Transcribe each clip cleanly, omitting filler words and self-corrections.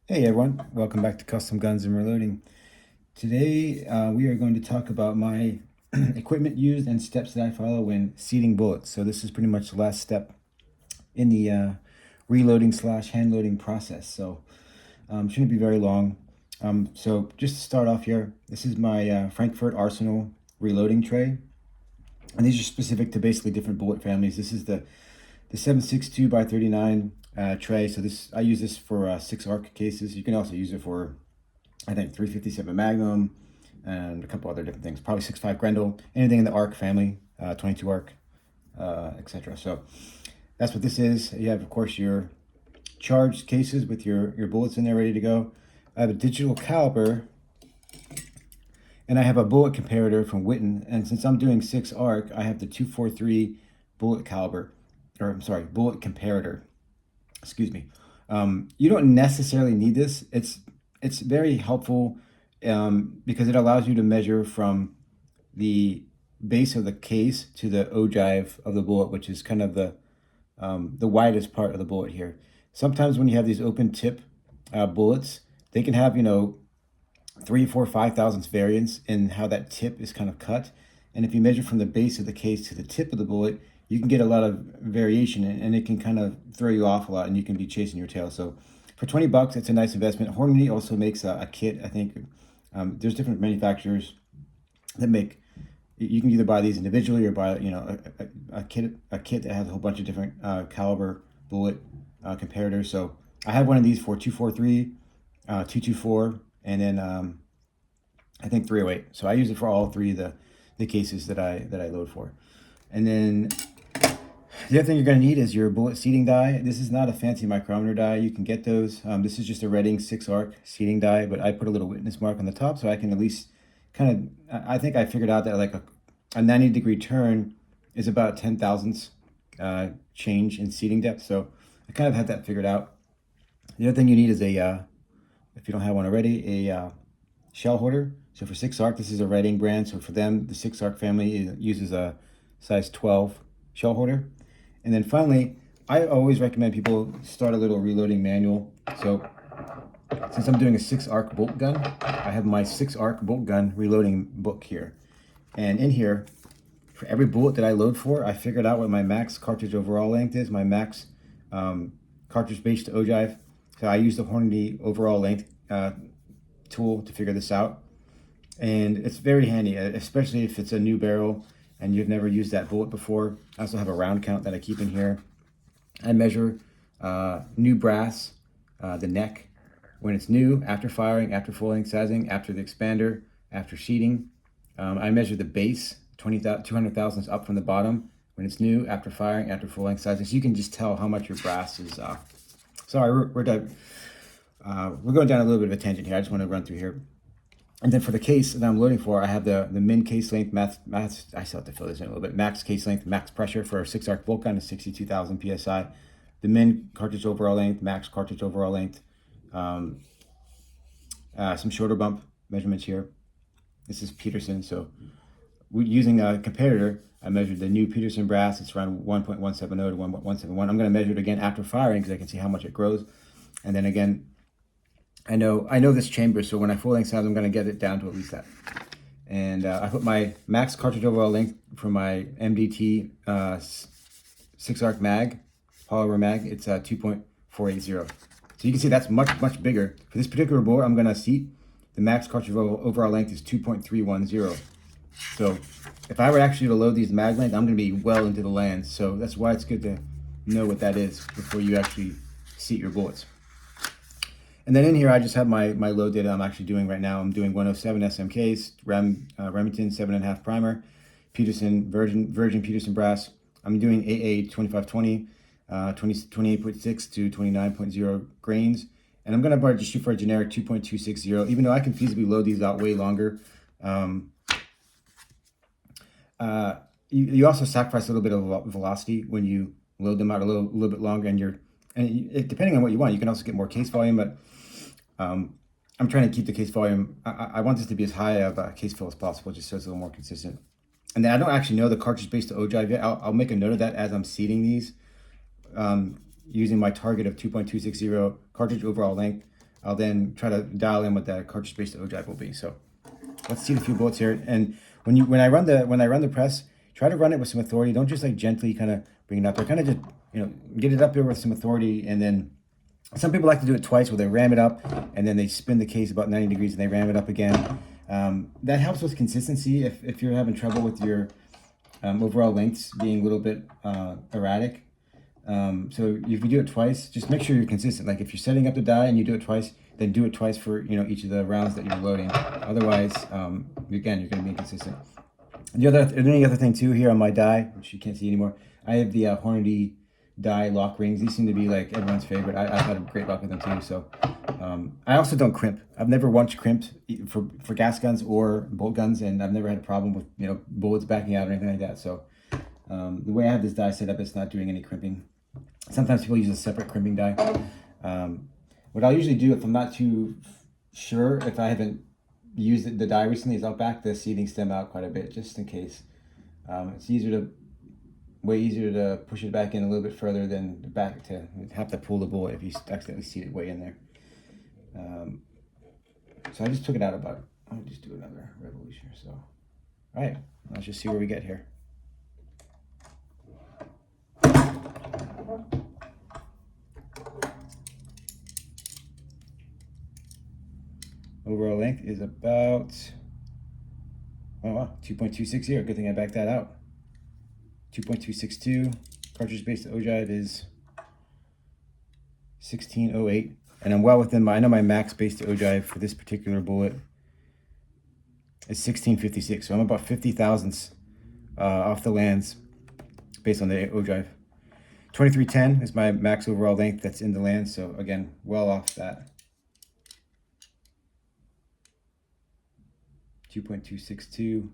Hey everyone, welcome back to Custom Guns and Reloading. Today we are going to talk about my equipment used and steps that I follow when seating bullets. So this is pretty much the last step in the reloading slash hand loading process. So shouldn't be very long. So just to start off here, this is my Frankfurt Arsenal reloading tray. And these are specific to basically different bullet families. This is the 7.62 by 39 tray. So this I use this for 6 ARC cases. You can also use it for, I think, 357 Magnum and a couple other different things. Probably 6.5 Grendel, anything in the ARC family, 22 ARC, etc. So that's what this is. You have, of course, your charged cases with your bullets in there ready to go. I have a digital caliber, and I have a bullet comparator from Witten. And since I'm doing 6 ARC, I have the 243 bullet caliber, or I'm sorry, bullet comparator. Excuse me. You don't necessarily need this. It's very helpful because it allows you to measure from the base of the case to the ogive of the bullet, which is kind of the widest part of the bullet here. Sometimes when you have these open tip bullets, they can have, 3, 4, 5 thousandths variance in how that tip is kind of cut. And if you measure from the base of the case to the tip of the bullet, you can get a lot of variation, and it can kind of throw you off a lot, and you can be chasing your tail. So for 20 bucks, it's a nice investment. Hornady also makes a kit. I think there's different manufacturers that make. You can either buy these individually or buy a kit that has a whole bunch of different caliber bullet comparators. So I have one of these for 243, 224, and then I think 308. So I use it for all three of the cases that I load for. And then the other thing you're going to need is your bullet seating die. This is not a fancy micrometer die. You can get those. This is just a Redding 6 ARC seating die, but I put a little witness mark on the top so I can at least kind of, I think I figured out that like a 90-degree turn is about 10 thousandths change in seating depth. So I kind of had that figured out. The other thing you need is if you don't have one already, a shell holder. So for 6 ARC, this is a Redding brand. So for them, the 6 ARC family uses a size 12 shell holder. And then finally, I always recommend people start a little reloading manual. So since I'm doing a 6 ARC bolt gun, I have my 6 ARC bolt gun reloading book here. And in here, for every bullet that I load for, I figured out what my max cartridge overall length is, my max cartridge base to ogive. So I use the Hornady overall length tool to figure this out. And it's very handy, especially if it's a new barrel and you've never used that bullet before. I also have a round count that I keep in here. I measure new brass, the neck, when it's new, after firing, after full length sizing, after the expander, after sheeting. I measure the base, 200 thousandths up from the bottom, when it's new, after firing, after full length sizing. So you can just tell how much your brass is. Sorry, we're going down a little bit of a tangent here. I just want to run through here. And then for the case that I'm loading for, I have the min case length, I still have to fill this in a little bit, max case length, max pressure for a 6 ARC bolt gun is 62,000 PSI. The min cartridge overall length, max cartridge overall length, some shoulder bump measurements here. This is Peterson, so using a comparator, I measured the new Peterson brass. It's around 1.170 to 1.171. I'm going to measure it again after firing because I can see how much it grows. And then again, I know this chamber, so when I full length size, I'm going to get it down to at least that. And I put my max cartridge overall length for my MDT 6 ARC mag, polymer mag. It's 2.480. So you can see that's much bigger. For this particular bullet, I'm going to seat. The max cartridge overall length is 2.310. So if I were actually to load these mag lengths, I'm going to be well into the land. So that's why it's good to know what that is before you actually seat your bullets. And then in here, I just have my load data I'm actually doing right now. I'm doing 107 SMKs, Remington 7.5 primer, Peterson, Virgin Peterson brass. I'm doing AA 2520, 28.6 to 29.0 grains. And I'm going to just shoot for a generic 2.260, even though I can feasibly load these out way longer. You also sacrifice a little bit of velocity when you load them out a little bit longer, and depending on what you want, you can also get more case volume, but I'm trying to keep the case volume. I want this to be as high of a case fill as possible, just so it's a little more consistent. And then I don't actually know the cartridge base to ogive yet. I'll make a note of that as I'm seating these, using my target of 2.260 cartridge overall length. I'll then try to dial in what that cartridge-based ogive will be. So let's see a few bullets here. And when I run the press, try to run it with some authority. Don't just like gently kind of bring it up there. Kind of just, you know, get it up there with some authority. And then some people like to do it twice, where they ram it up and then they spin the case about 90 degrees and they ram it up again. That helps with consistency if you're having trouble with your overall lengths being a little bit erratic. So if you do it twice, just make sure you're consistent. Like if you're setting up the die and you do it twice, then do it twice for, you know, each of the rounds that you're loading. Otherwise, again, you're going to be inconsistent. The other thing too here on my die, which you can't see anymore, I have the Hornady die lock rings. These seem to be like everyone's favorite. I've had great luck with them too. So I also don't crimp. I've never once crimped for gas guns or bolt guns, and I've never had a problem with, you know, bullets backing out or anything like that. So the way I have this die set up, it's not doing any crimping. Sometimes people use a separate crimping die. What I'll usually do if I'm not too sure, if I haven't used the die recently, is I'll back the seating stem out quite a bit just in case. It's way easier to push it back in a little bit further than to have to pull the bullet if you accidentally seat it way in there. So I just took it out about, I'll just do another revolution or so. All right, let's just see where we get here. Overall length is about, oh wow, 2.260. Good thing I backed that out. 2.262. Cartridge-based ogive is 1608. And I'm well within I know my max-based ogive for this particular bullet is 1656. So I'm about 50 thousandths off the lands based on the ogive. 2310 is my max overall length that's in the land. So again, well off that. 2.262.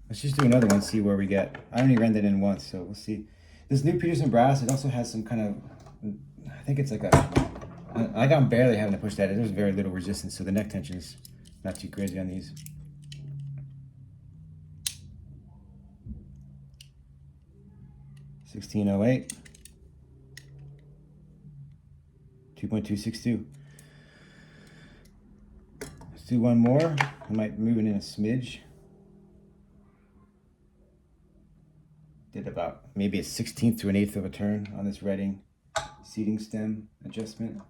Let's just do another one, see where we get. I only ran that in once, so we'll see. This new Peterson brass, it also has some kind of, I think it's like I'm barely having to push that. There's very little resistance, so the neck tension is not too crazy on these. $16.08. 2.262. Let's do one more. I might move it in a smidge. Did about maybe a 1/16 to an 1/8 of a turn on this Redding seating stem adjustment.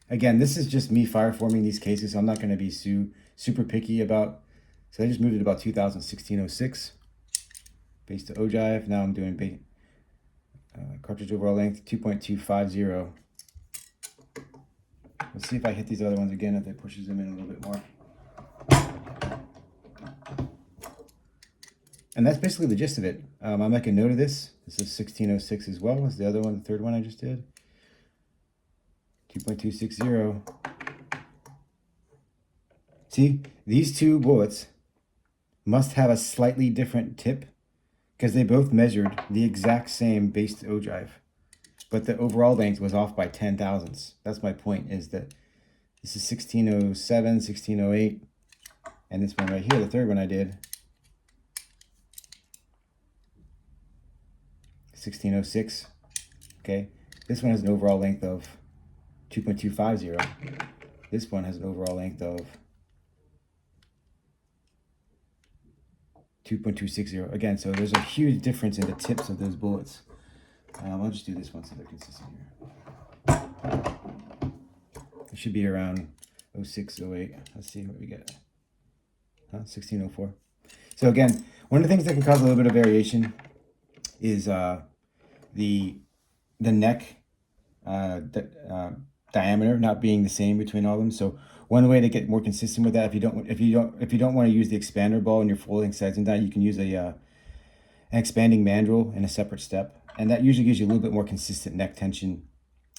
Again, this is just me fire forming these cases, so I'm not going to be super picky about. So I just moved it about 1606. Base to ogive. Now I'm doing cartridge overall length 2.250. Let's see if I hit these other ones again, if it pushes them in a little bit more. And that's basically the gist of it. I'll make a note of this. This is 1606 as well as the other one, the third one I just did. 2.260. See, these two bullets must have a slightly different tip because they both measured the exact same base to ogive, but the overall length was off by 10 thousandths. That's my point, is that this is 1607, 1608, and this one right here, the third one I did, 1606. Okay, this one has an overall length of 2.250. This one has an overall length of 2.260. Again, so there's a huge difference in the tips of those bullets. I'll just do this one so they're consistent here. It should be around 06, 08. Let's see what we get. 1604. So again, one of the things that can cause a little bit of variation is the neck diameter not being the same between all of them. So one way to get more consistent with that, if you don't want to use the expander ball and you're folding sides and down, you can use an expanding mandrel in a separate step, and that usually gives you a little bit more consistent neck tension.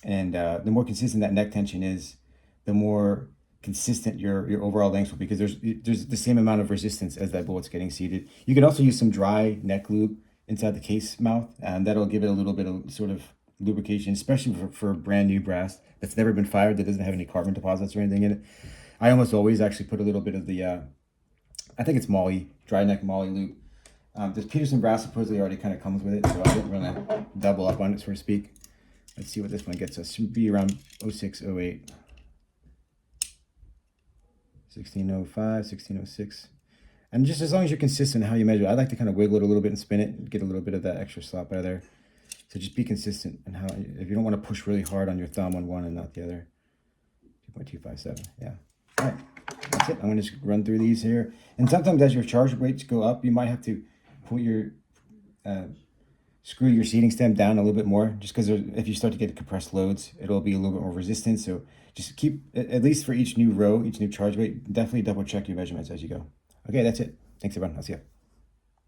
And the more consistent that neck tension is, the more consistent your overall length will be, because there's the same amount of resistance as that bullet's getting seated. You can also use some dry neck lube inside the case mouth, and that'll give it a little bit of sort of lubrication, especially for brand new brass that's never been fired, that doesn't have any carbon deposits or anything in it. I almost always actually put a little bit of the I think it's moly, dry neck moly lube. This Peterson brass supposedly already kind of comes with it, so I didn't really double up on it, so to speak. Let's see what this one gets us. Should be around 06, 08. 1605, 1606. And just as long as you're consistent in how you measure, I like to kind of wiggle it a little bit and spin it and get a little bit of that extra slop out of there. So just be consistent in how, if you don't want to push really hard on your thumb on one and not the other. 2.257, yeah. All right, that's it. I'm going to just run through these here. And sometimes as your charge rates go up, you might have to put your, screw your seating stem down a little bit more, just because if you start to get compressed loads, it'll be a little bit more resistant. So just keep, at least for each new row, each new charge rate, definitely double check your measurements as you go. Okay, that's it. Thanks everyone. I'll see you.